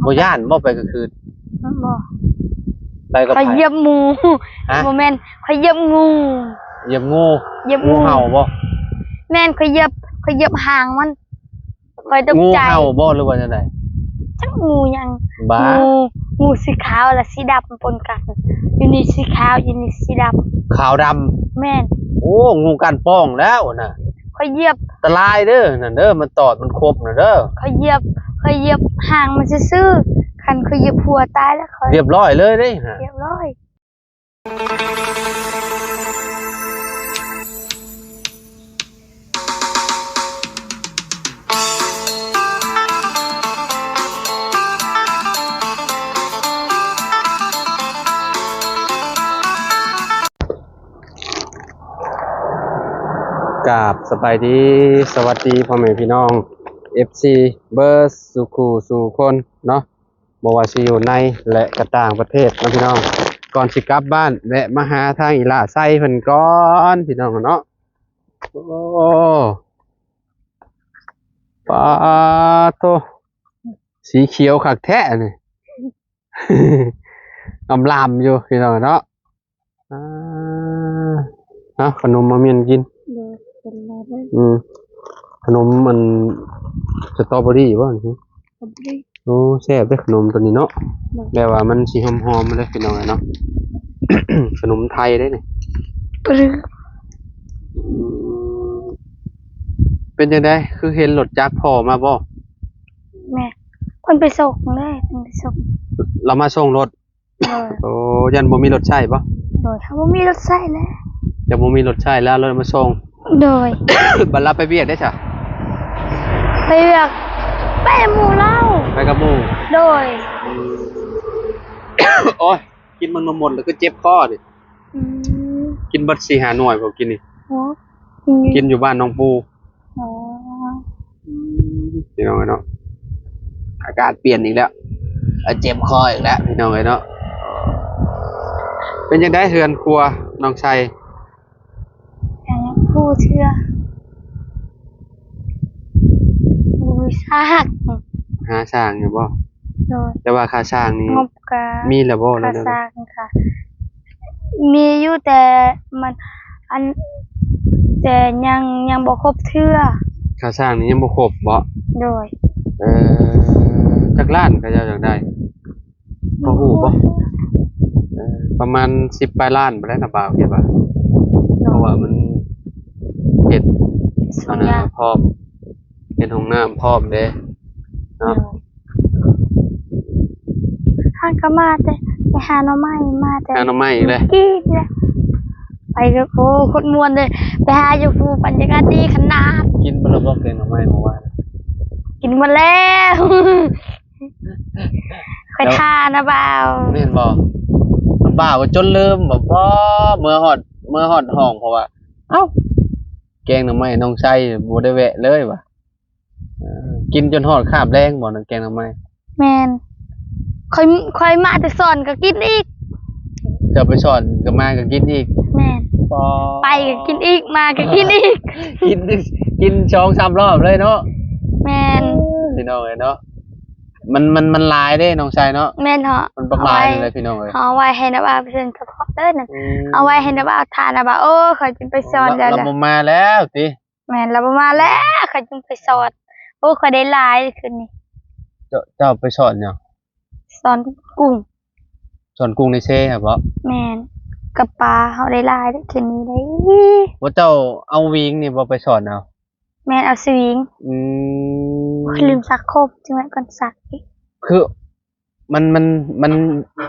บ่ย่านบ่ไปกลางคืนบ่ไปกับไผเหยียบหมูบ่แม่นไผเหยียบงูเหยียบงูเห่าบ่แม่นไผเหยียบหางมันคอยตกใจงูเห่าบ่หรือว่าจังได๋จักงูยังบ้างูสีขาวและสีดำปนกันอยู่นี่สีขาวอยู่นี่สีดำขาวดำแม่นโอ้งูกันป้องแล้วน่ะคอยเหยียบอันตรายเด้อนั่นเด้อมันตอดมันครบน่ะเด้อคอยเหยียบหางมันซื่อๆคันคอยเหยียบหัวตายแล้วคอยเรียบร้อยเลยเด้เรียบร้อยกราบสบายดีสวัสดีพ่อแม่พี่น้อง FC เบอร์สุขูสู่คนเนาะบ่ว่าสิอยู่ในและก็ต่างประเทศนะพี่น้องก่อนสิกลับบ้านแวะมาหาทางอีหล่าไส้เพิ่นก่อนพี่น้องเนาะโอ้ปาโตสีเขียวคักแท้นี่ อำลามอยู่พี่น้องเนาะขนมมาเมียนกินขนมมันสตรอเบอรี่บ่นี่โอ้แซ่บเด้อขนมตัวนี้เนาะแปลว่ามันสิหอมๆมาเลยพี่น้องเนาะ ขนมไทยได้นี่เป็นจังได๋คือเห็นรถจักรพ่อมาบ่แม่เพิ่นไปส่งเด้เพิ่นไปส่งเรามาส่งรถโอ้ยันบ่มีรถใช้บ่โดยถ้าบ่มีรถใช้แล้วยังบ่มีรถใช้แล้วเรามาส่งโดย บัดรับไปเวียกได้จ้ะไปเวียกไปหมู่เล่าไปกับหมู่โดย โอ้ยกินมันมาหมดแล้วก็เจ็บคอดิกินเบิด4-5หน่วยบ่กินนี่กินอยู่บ้านน้องปูอ๋อพี่น้องเนาะอากาศเปลี่ยนอีกแล้วเจ็บคออีกแล้วพี่น้องเนาะเป็นจังได๋เฮือนครัวน้องชัยผู้เชื่อมีซากหาช่างอยู่บ่แต่ว่าค่าช่างนี่มีแล้วบ่แล้วค่าช่างค่ะมีอยู่แต่มันแต่ยังบ่ครบเทื่อค่าช่างนี่ยังบ่ครบบ่โดยจักล้านก็จะจังได้บ่ฮู้บ่ประมาณ10ปลายล้านบ่ได้นะบ่าวเฮ็ดว่าเพราะว่ามันเฮ็ดพร้อมเฮ็ดห้องน้ำพร้อมเด้เนาะท่านก็มาแต่ไปหาหน่อไม้มาแต่หาหน่อไม้อีกเลยกินเลยไปก็โอ้โคตรม่วนเลยไปหาอยู่ภูบรรยากาศดีขนาดกินบ่ละบ่แกงหน่อไม้เมื่อวานกินหมดแล้วค่อยทานนะบ่าวแม่นบ่บ่าวก็จนลืมบ่พอเมื่อฮอดห้องเพราะว่าเอ้าแกงหน่อไม้น้องไส้บ่ได้แวะเลยว่ะกินจนฮอดคาบแรงบ่นั่นแกงหน่อไม้แม่นค่อยมาแต่สอนก็กินอีกจะไปสอนก็มาก็กินอีกแม่นไปก็กินอีกมาก็กินอีกกิน 2-3 รอบเลยเนาะแม่นพี่น้องเอ้ยเนาะมันหลายเด้น้องชายเนาะแม่นเหาะมันประมาณเลยพี่น้องเอ้ยเอาไว้ให้นะบ่าวเพิ่นเฉพาะเด้อน่ะเอาไว้ให้นะบ่าวทานนะบ่าวโอ้ค่อยจึงไปสอนแล้วเราบ่มาแล้วติแม่นเราบ่มาแล้วค่อยจึงไปสอนโอ้ค่อยได้หลายคืนนี้เจ้าไปสอนหยังสอนกุ้งสอนกุ้งในเซ่ครับบ่แม่นกับปลาเฮาได้หลายได้คืนนี้ได้ว่าเจ้าเอาวิงนี่บ่ไปสอนเอาแม่นเอาสวิงลืมซักครบจังได๋ก่อนซักอีกคือมัน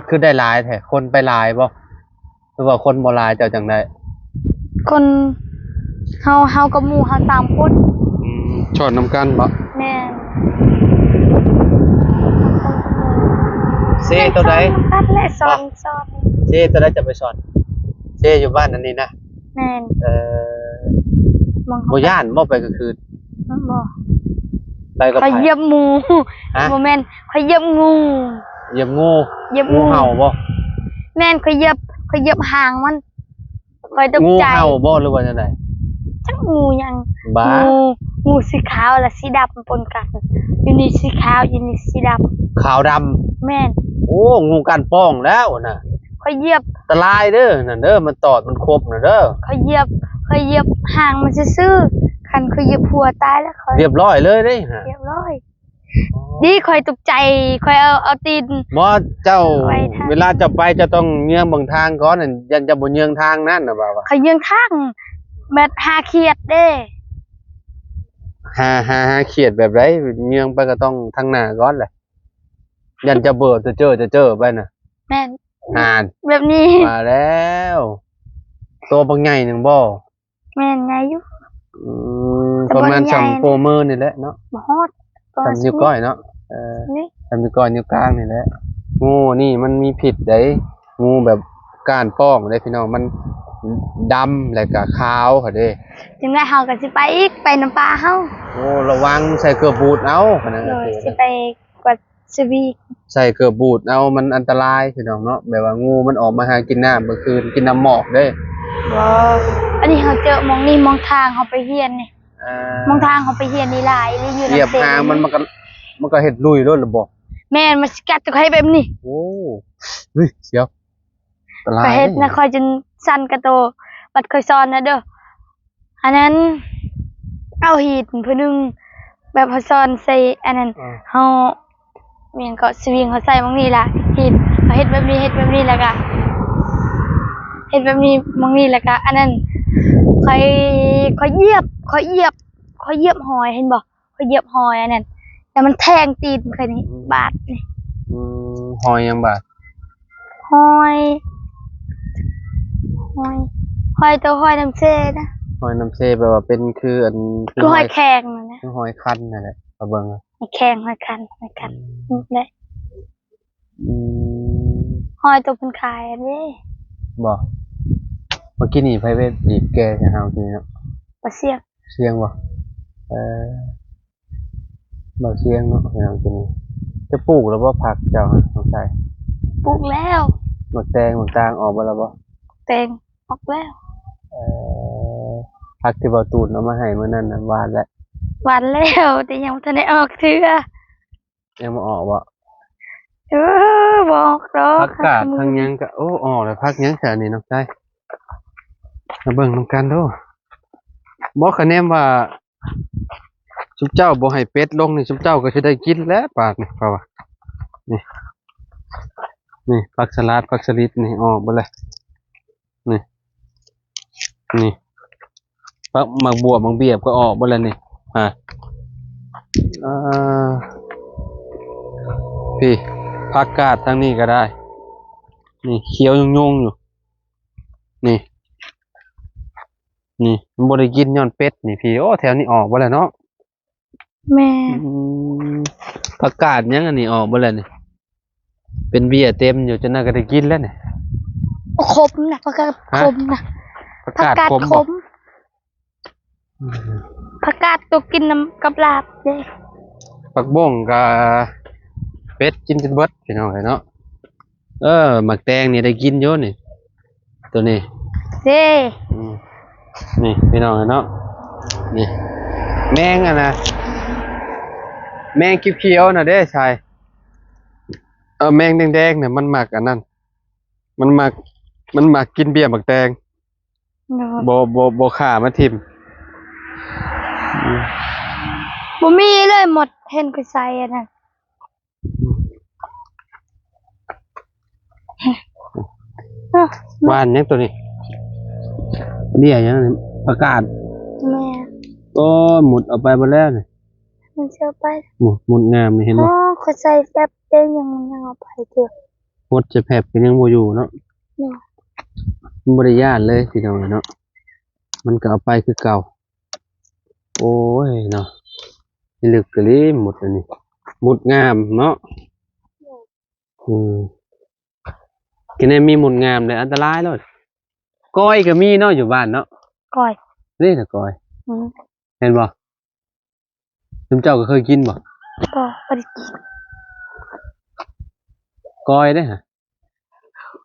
คือได้หลายแท้คนไปหลายบ่หรือว่าคนบ่หลายเจ้าจังได๋คนเฮากับหมู่เฮา3คนสอนนำกันบ่แม่นเซ่ตัวใดกันและสอนเซ่ตัวใดจะไปสอนเซ่อยู่บ้านอันนี้นะแม่นบ่ย่านบ่ไปกลางคืนบ่ไปกับใครเหยียบหมูบ่แม่นใครเหยียบงูเหยียบงูเห่าบ่แม่นใครเหยียบหางมันคอยตกใจงูเห่าบ่หรือว่าจังได๋จักงูยัง งูสีขาวและสีดำปนกันอยู่นี่สีขาวอยู่นี่สีด ขาวดำ ำแม่น โอ้งูกันป้องแล้วน่ะ เขาเหยียบ อันตรายเด้อนั่นเด้อมันตอดมันครบน่ะเด้อ เขาเหยียบห่างมันซื่อๆคันเขาเหยียบหัวตายแล้วเขา เรียบร้อยเลยเด้ฮะ เรียบร้อยดีคอยตกใจคอยเอาตีน บ่เจ้า ไว้ทาง เวลาจะไปจะต้องเยื้องเบิ่งทางก่อนนั่นยันจะบ่เยื้องทางนั่นน่ะบ่าวว่า เขายืงทางแมทหาเขียดเด้ หาเขียดแบบไรเยื้องไปก็ต้องทางหน้าก่อนแหละยันจะเบิดจะเจอไปน่ะ แม่น นาน แบบนี้ มาแล้วตัวบางใหญ่หนึ่งบ่ แม่นไงอยู่ อืม แต่ ประมาณ บ่ใหญ่ สองโปรเมอร์นี่แหละเนาะ บ่ฮอด ทำนิ้วก้อยเนาะนี่ ทำนิ้วก้อยนิ้วกลางนี่แหละงูนี่มันมีผิดได้งูแบบก้านป้องได้พี่น้องมันดำแล้วก็ขาวค่ะเด้ จึงได้เฮาก็สิไปอีกไปน้ำปลาเฮา โอ้ระวังใส่เกลือบูดเอาขนาด โด นั้น ย เด้ สิไปกวาดสวี ใส่เกลือบูดเอามันอันตรายพี่น้องเนาะแบบว่างูมันออกมาหากินน้ำเมื่อคืนกินน้ำหมอกเด้ บ่อันนี้เฮาเจอมองนี่มองทางเฮาไปเฮียนนี่ อ่าม องทางเฮาไปเฮียนนี่หลายนี่อยู่ เหยียบ น้ำเส้น หางมันก็เฮ็ดลุยรถระบบ แม่นมันสิกัดตัวให้แบบนี้ โอ้เฮ้ยเสียวอันตราย ก็เฮ็ด ด้ นะคอยจนสั่นกระโตบัดคอยซ้อนนะเด้ออันนั้นเอาหีดผู้หนึงแบบเขาซ้อนใส่อันนั้น อ่า เฮาเมียนก็สวิงเขาใส่บางนี้ล่ะหีดเขาเฮ็ดแบบนี้แล้วก็เฮ็ดแบบนี้บางนี้แล้วก็อันนั้นค่อยเหยียบหอยเห็นบ่ค่อยเหยียบหอยอันนั้นแต่มันแทงตีนแค่นี้บาดนี่ หอยยังบาด หอยตัวหอยน้ำเซนะ หอยน้ำเซแปลว่าเป็นคืออัน คือหอยแข็งนั่นนะ คือหอยคันนั่นแหละเอาเบิ่งอะ หอยแข็งหอยคันได้ อืม หอยตัวเพิ่นขายอันนี้ บ่เมื่อกี้นี่ไผเวทอีกแกจะเฮาทีเนาะ ปลาเสียง เสียงบ่เออบ่เสียงเนาะพี่น้องทีนี้จะปลูกแล้วบ่ผักเจ้าฮะสงสัย ปลูกแล้ว หมกแตงหมกตางออกบ่แล้วบ่ แตงออกแล้ว เออผักที่บ่ตูนเอามาให้มื้อนั้นน่ะหวานแล้ว หวานแล้วแต่ยังบ่ทันได้ออกเทื่อ ยังบ่ออกบ่ บอกดอก ผักกาดทางหยังก็โอ้ออกแล้วผักหยังแค่นี้เนาะใช่มาเบิ่งนำกันเด้อบ่คะแนนว่าชุบเจ้าบ่ให้เป็ดลงนี่ชุบเจ้าก็สิได้กินแล้วปากนี่เพราะว่านี่นี่ผักสลัดผักสลิดนี่ออกบ่เลยนี่นี่ผักหมักบวบหมักเบียบก็ออกบ่แล้วนี่อ่าอ่าพี่ผักกาดทางนี้ก็ได้นี่เขียวยุ่งๆอยู่นี่นี่มันบ่ได้กินย้อนเป็ดนี่พี่โอ้แถวนี้ออกบ่แล้วเนาะ แม่ อืมผักกาดยังอันนี้ออกบ่แล้วนี่เป็นเบี้ยเต็มอยู่จนน่าก็ได้กินแล้วนี่ ขมนะผักกาดขมนะ ผัก ผัก กาด กาด ขม ข บ่ มผักกาดตัวกินน้ำกับลาบเด้ ผักบ้งกับเป็ดกินจนเบิดพี่น้องเนาะหมักแตงนี่ได้กินอยู่นี่ตัวนี้ เด้ อืมนี่พี่น้องเนาะนี่แมงอ่ะนะแมงเขียวๆน่ะเด้ชายแมงแดงๆเนี่ยมันหมักอันนั้นมันหมักกินเบี้ยหมักแตงบ่ฆ่ามาทิ่มอืม บ่มีเลยหมดเห็นก็ใส่อันนั้นอ้าว ว่านยังตัวนี้เนี่ยยังนี่ประกาศ แม่ โอ้หมุดเอาไปหมดแล้วนี่ มันเชื่อไป หมุดงามนี่เห็น อ๋ บ่ อเขาใส่แป๊บเดียวยังมันยังเอาไปเถอะ หมดจะแผบก็ยังบ่อยู่เนาะ แม่ มันบ่ได้ย่านเลยพี่น้องเนาะมันก็เอาไปคือเก่าโอ้ยเนาะนี่ลึกกะลิหมุดอันนี้หมุดงามเนาะกินได้มีหมุดงามเลยอันตรายเลยก้อยก็มีเนาะอยู่บ้านเนาะ ก่อย นี่น่ะก้อย อืม เห็นบ่ซุมเจ้าก็เคยกินบ่ บ่บ่ได้กิน ก้อยเด้ฮะ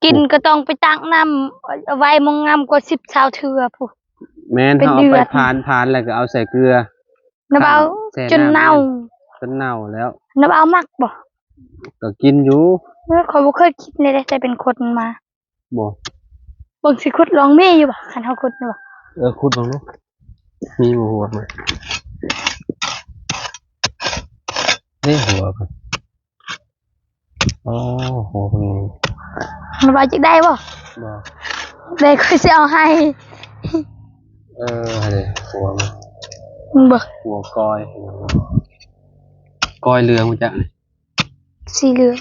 กินก็ต้องไปตักน้ำเอาไว้มองงามกว่า10 20เทื่อพุ แม่น เป็น เฮาเอา เดื ไป อน พานแล้วก็เอาใส่เกลือ น้าเบา แช่ จนเน่า จนเน่าแล้ว น้าเบามักบ่ ก็กินอยู่ ข้อยบ่เคยคิดเลยได้แต่เป็นคนมา บ่ เบิ่งสิขุดลองมีอยู่บ่คันเฮาขุดนี่บ่ ขุดลงลูกมีหัวมั้ยนี่หัวมันอ๋อหัวเป็นไง น้าเบาจักได้บ่ บ่ ได้ค่อยสิเอาให้ อะไรหัวมัน บ่ หัวก้อยก้อยเรืองมันจะ สีเหลือง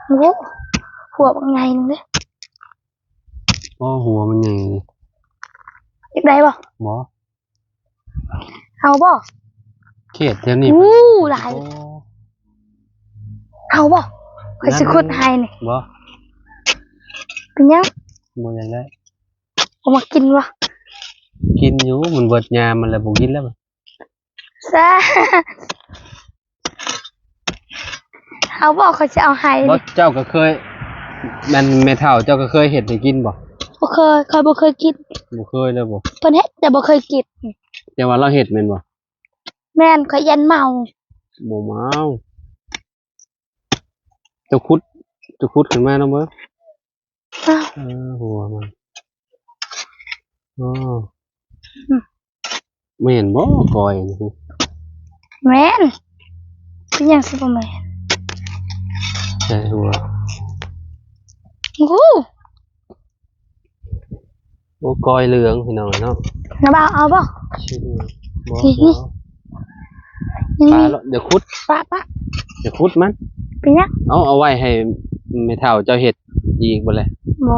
โอ้หัวบางไงนึงเด้ อ๋อหัวมันใหญ่ อยากได้บ่ บ่ เอาบ่ เขตเท่านี้ อู้หลาย โอ้ เอาบ่ข้อยสิขุดให้นี่ บ่ เป็นหยัง บ่อยากได้ เอามากินวะ กินอยู่มันเบิดยามมันแล้วบ่กินแล้วมัน ซะเอาบ่ข้อยสิเอาให้ บ่ นี่ เจ้าก็เคยมันแม่เฒ่าเจ้าก็เคยเฮ็ดให้กินบ่ บ่เคยข้อยบ่เคยกิน บ่เคยเลยบ่ เพิ่นเฮ็ดแต่บ่เคยกิน แต่ว่าเราเฮ็ดแม่นบ่ แม่นข้อยยันเมา บ่เมาเจ้าขุดขึ้นมาเนาะเบิ่ง อ้าว หัวมันอ๋อแม่นบ่ก้อยนี่ แม่นเป็นหยังสิบ่แม่น ใช่หัว โอ้ โอ้ก้อยเหลืองพี่น้องเนาะ น้าบ่าวเอาบ่ ชื่อบ่ นี่ ยัง ปลา มี แล้วเดี๋ยวขุด ปะปะ เดี๋ยวขุดมัน เป็นหยัง เอาไว้ให้แม่เฒ่าเจ้าเฮ็ดอีกบ่เลย บ่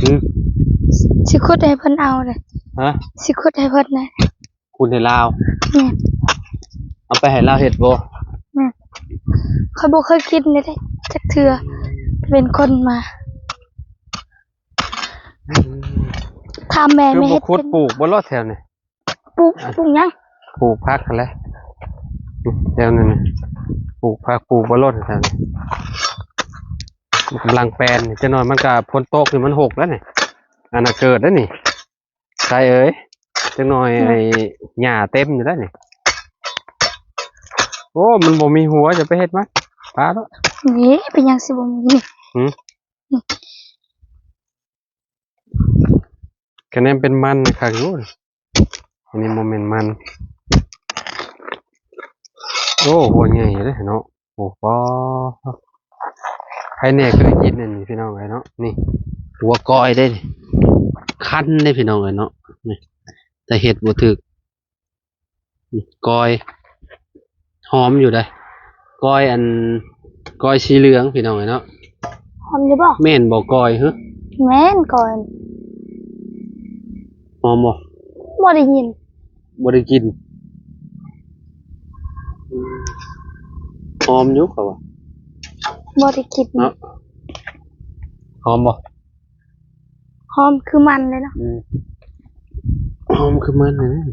หือ สิขุดให้เพิ่นเอาเลย ฮะ สิขุดให้เพิ่นนะ คุณให้ลาว แม่น เอาไปให้ลาวเฮ็ดบ่ แม่นข้อยบ่เคยกินเลยเด้จักเทื่อเป็นคนมาถามแม่ คือ ไม่ บ่ เฮ็ด ขุด เป็น ปลูกบ่รอดแถวนี่ ปลูกหยัง ปลูกผักกันแหล้วแถวนี้นี่ปลูกผักปลูกบ่รอดแถวนี้มันกำลังแปลนนี่จะหน่อยมันก็ฝนตกนี่มันหกแล้วนี่อันน่ะเกิดแล้วนี่ใช่เอ้ยจังหน่อยไอ้หญ้าเต็มอยู่แล้วนี่โอ้มันบ่มีหัวจะไปเฮ็ดมันปลาแล้ว นี่เป็นหยังสิบ่มีนี่ คะแนนเป็นมันคักอยู่อันนี้โมเมนต์มัน โอ้หัวใหญ่เลยเนาะโอ้ปอใครเนี่ยเคยกินอันนี้พี่น้องเลยเนาะนี่หัวก้อยได้นี่คั้นได้พี่น้องเลยเนาะนี่แต่เห็ดบ่ถึกนี่ก้อยหอมอยู่ได้ก้อยอันก้อยสีเหลืองพี่น้องเลยเนาะ หอมอยู่บ่ แม่นบ่ก้อยฮึ แม่นก่อน หอมบ่ บ่ได้ยิน บ่ได้กินหอมอยู่เขาว่า บ่ได้คิด เนาะหอมบ่ หอมคือมันเลยเนาะ หอมคือมันนะ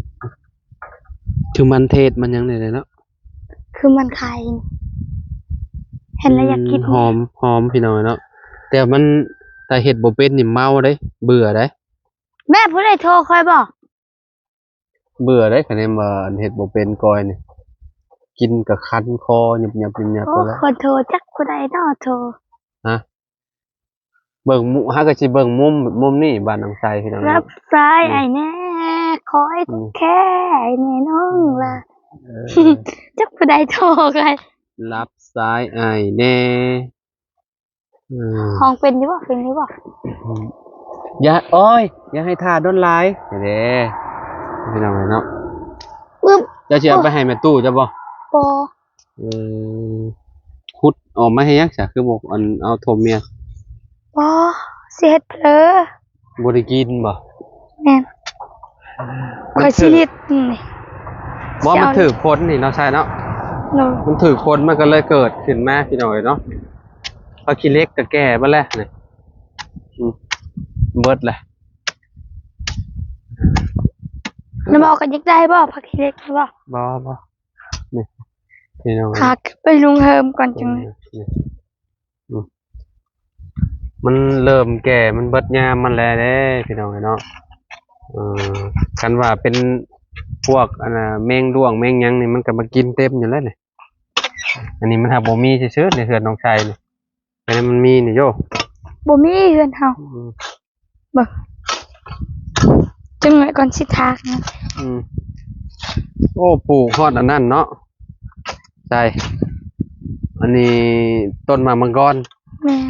คือมันเทศมันยังไงเลยเนาะ คือมันคายเห็นแล้วอยากกิน หอมพี่น้อยเนาะแต่มันแต่เห็ดบ่เป็นนี่เมาได้เบื่อได้ แม่ผู้ใดโทรคอยบ่ เบื่อได้คะแนนว่าเห็ดบ่เป็นกอยนี่กินกับคันคอหยับๆๆ โอ้ ไปแล้ว คนโทรจักผู้ใดเนาะโทร ฮะเบิ่งมุฮะก็สิเบิ่งมุมนี่บ้านหนองไทรพี่น้อง รับสายไอ้แน่คอยแค่ไอ้แน่น้องล่ะ เออ จักผู้ใดโทรใคร รับสายอ้ายแน่ม ห้องเป็นอยู่บ่เป็นอยู่บ่ อย่าให้ท่าโดนหลายเด้พี่น้องเนาะ ปึ๊บ จะสิเอาไปให้แม่ตู้จ้ะบ่ บ่ เออขุดออกมาให้ยักษ์จ้ะคือบอกอันเอาโทมเมีย บ่สิเฮ็ดเพลอ บ่ได้กินบ่ แม่นคอยสิเฮ็ดนี่ บ่มันถือคนนี่เนาะใช่เนาะ เนาะ มันถือคนมันก็เลยเกิดขึ้นมาพี่น้อยเนาะพอขี้เล็กก็แก่บ่แล้วนี่เบิดแหละ แล้วบอกกันอยากได้บ่ผักขี้เหล็กบ่ บ่นี่พี่น้อง พาไปลุงเฮิมก่อนจังเลย นี่มันเริ่มแก่มันเบิดยามมันแล้วเด้พี่น้องเนาะเออคันว่าเป็น พวกอันน่ะแมงด้วงแมงหยังนี่มันก็มากินเต็มอยู่แล้วนี่อันนี้มันหาบ่มีซื่อๆในเฮือนน้องชายนี่อันนี้มันมีนี่โย บ่มีเฮือนเฮา อืม เบิ่งจังหน่อยก่อนสิทากนะ อืมโอ้ปลูกฮอดอันนั้นเนาะใช่อันนี้ต้นมะมังกร แม่น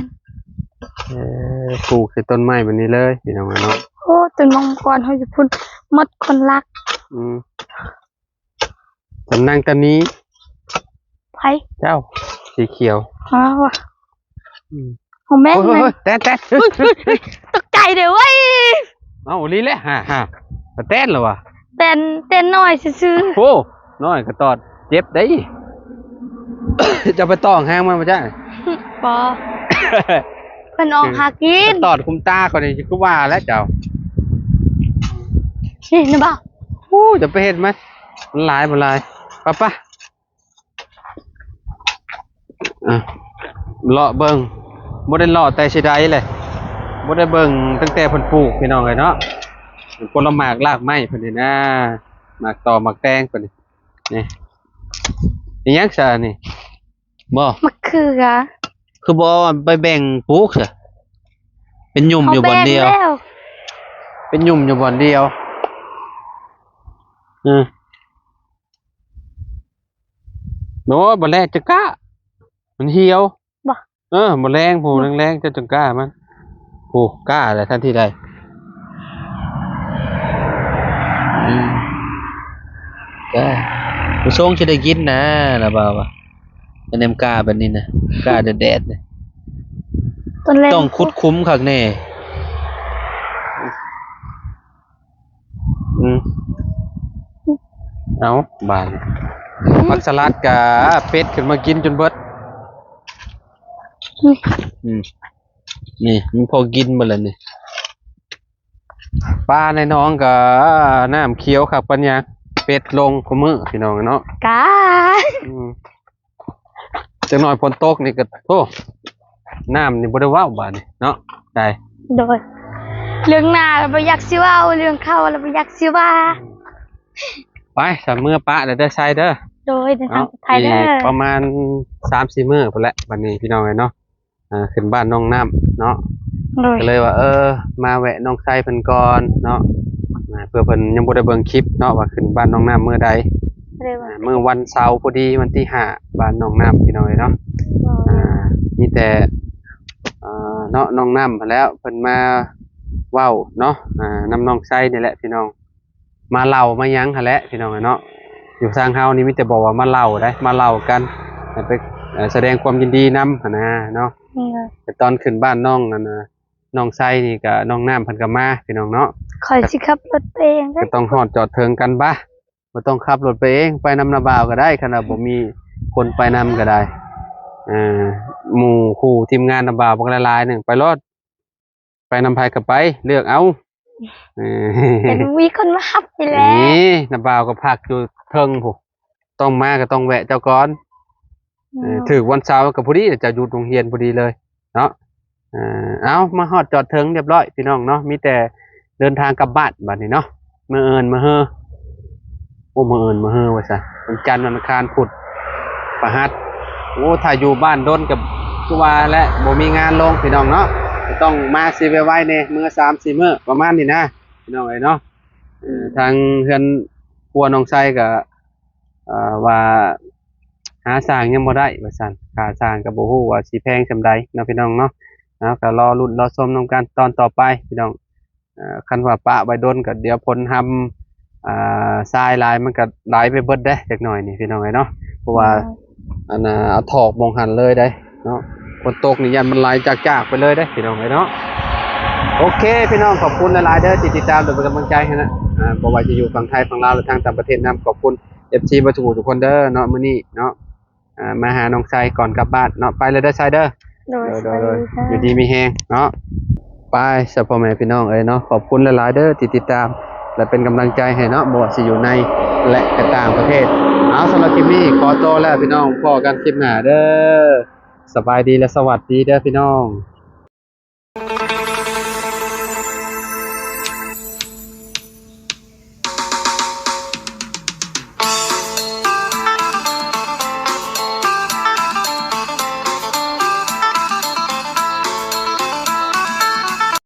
ปลูกใส่ต้นไม้แบบนี้เลยพี่น้องเนาะ โอ้ต้นมังกรเฮาอยู่พุ่นหมดคนรัก อืมสำนักตอนนี้ ไผ เจ้าสีเขียว อ้าวว่ะ อืม ของแม่ โอ้ย ไง เฮ้ยแต้น ตกใจเด้อเว้ย เอาลีเลยฮ่าแต้นเหรอวะ เต้นน้อยซื่อ โอ้น้อยก็ตอดเจ็บได้ จะไปต่อห้างมันมาจ้ะ ๆบ่เพิ่นออกหากิน ตอดคุมตาคนนี้ก็ว่าแล้วเจ้า นี่นะบ่าว โอ้จะไปเห็นไหมมันหลายมันหลายป่ะอ่ะเลาะเบิ่งบ่ได้เลาะแต่สิใดเลยบ่ได้เบิ่งตั้งแต่เพิ่นปลูกพี่น้องเลยเนาะผลหมากรากไม้เพิ่นนี่นะหมากตอหมากแตงเพิ่นนี่นี่อีหยังซะนี่บ่ มะเขือ คือบ่ไปแบ่งปลูกซะเป็นหยุ่มอยู่บ่อนเดียว ขาแบ่งแล้ว เป็นหยุ่มอยู่บ่อนเดียวโน้บ่แรกจะกล้ามันเหี่ยว บ่ บ่แรงผู้แรงๆจะจังกล้ามันโอ้กล้าแหละทันทีใดกล้าผู้ทรงสิได้กินนะล่ะบ่าวว่าอันนั้นกล้าแบบนี้นะกล้าแดดๆนี่ ต้นแรก ต้องคุดคุ้มคักแน่เอาบานมักสลัดกะเป็ดขึ้นมากินจนเบิด นี่มันพอกินหมดแล้วนี่ปลาในน้องกับน้ำเคี้ยวครับปัญญาเป็ดลงขมือพี่น้องเนาะ กา จังหน่อยฝนตกนี่ก็โอ้น้ำนี่บ่ได้ว้าวบาดนี่เนาะได้ โดยเรื่องหน้าเราบ่อยากสิเว้าเรื่องเข้าเราบ่อยากสิว่า ไปสามมื้อปะเดี๋ยวได้ใช้เด้อ โดยในทา เนาะ งไทยเด้ อีก อ ประมาณ 3-4 มื้อพุ่นแหละบัดนี้พี่น้องเนาะขึ้นบ้านน้องน้ำเนาะ โดย ก็เลยว่ามาแวะน้องไส้เพิ่นก่อนเนาะเพื่อเพิ่นยังบ่ได้เบิ่งคลิปเนาะว่าขึ้นบ้านน้องน้ำมื้อใด เรียกว่า มื้อวันเสาร์พอดีวันที่5บ้านน้องน้ำพี่น้องเนาะมีแต่เนาะน้องน้ำพู้นแล้วเพิ่นมาเว้าเนาะนำน้องไส้นี่แหละพี่น้องมาเล่ามาหยังหั่นแหละพี่น้องเนาะอยู่ทางเฮานี่มีแต่บอกว่ามาเล่าได้มาเล่ากันไปแสดงความยินดีนำหั่นนะเนาะ แต่ตอนขึ้นบ้านน้องนั่นนะน้องไส้นี่กับน้องน้ำเพันกับมาพี่น้องเนาะ คอยสิขับรถไปเองเด้ ก็ อ ต้องฮอดจอดเทิงกันบ้าบ่ต้องขับรถไปเองไปนำนาบ่าวก็ได้ขนาดบ่มีคนไปนำก็ได้หมู่คู่ทีมงานนาบ่าวบ่หลายๆหนึงไปรถไปนำไผก็ไปเลือกเอาเอ เห็น อ มีคนมาฮับนี่แหละ นี่นาบ่าวก็พักอยู่เทิงพุต้องมาก็ต้องแวะเจ้าก่อนถึกวันเสาร์ก็พอดีจะหยุดโรงเรียนพอดีเลยเนาะเอามาฮอดจอดเทิงเรียบร้อยพี่น้องเนาะมีแต่เดินทางกลับบ้านบัดนี้เนาะมื้อเอิ้นมื้อเฮอโอ้มื้อเอิ้นมื้อเฮอว่าซะวันจันทร์วันอังคารพุธพฤหัสโอ้ถ้าอยู่บ้านดนกับคือว่าและบ่มีงานลงพี่น้องเนาะก็ต้องมาสิไว้ๆแน่มื้อ3-4มื้อประมาณนี้นะพี่น้องเอ้ยเนาะทางเฮือนครัวน้องไสก็ว่าหาสร้างยังบ่ได้ว่าซั่นค่าสร้างก็บ่ฮู้ว่าสิแพงส่ำใดเนาะพี่น้องเนาะก็รอลุ้นรอชมนำกันตอนต่อไปพี่น้องคันว่าปะไว้ดนก็เดี๋ยวผลทำทรายลายมันก็ไหลไปเบิดได้จักหน่อยนี่พี่น้องเอ้ยเนาะเพราะว่าอันน่ะเอาถอกมองหันเลยได้เนาะฝนตกนี่ยันมันไหลจากๆไปเลยได้พี่น้องเอ้ยเนาะโอเคพี่น้องขอบคุณหลายๆเด้อที่ติดตามและเป็นกำลังใจให้นะบ่ว่าจะอยู่ฝั่งไทยฝั่งลาวหรือทางต่างประเทศนํขอบคุณ FC บ่ทุกคนเด้อเนาะมื้อนี้เนาะมาหาน้องไซก่อนกลับบ้านเนาะไปเลยเด้อไซเด้อ โดย โดยอยู่ดีมีแฮงเนาะไปสพ่อแม่พี่น้องเอ้ยเนาะขอบคุณหลายๆเด้อที่ติดตามและเป็นกำลังใจให้เนาะบ่ว่าสิอยู่ในและก็ต่างประเทศเอาสำหรับคลิปนี้ขอตัวแล้วพี่น้องพอกันคลิปหน้าเด้อสบายดีและสวัสดีเด้อพี่น้อง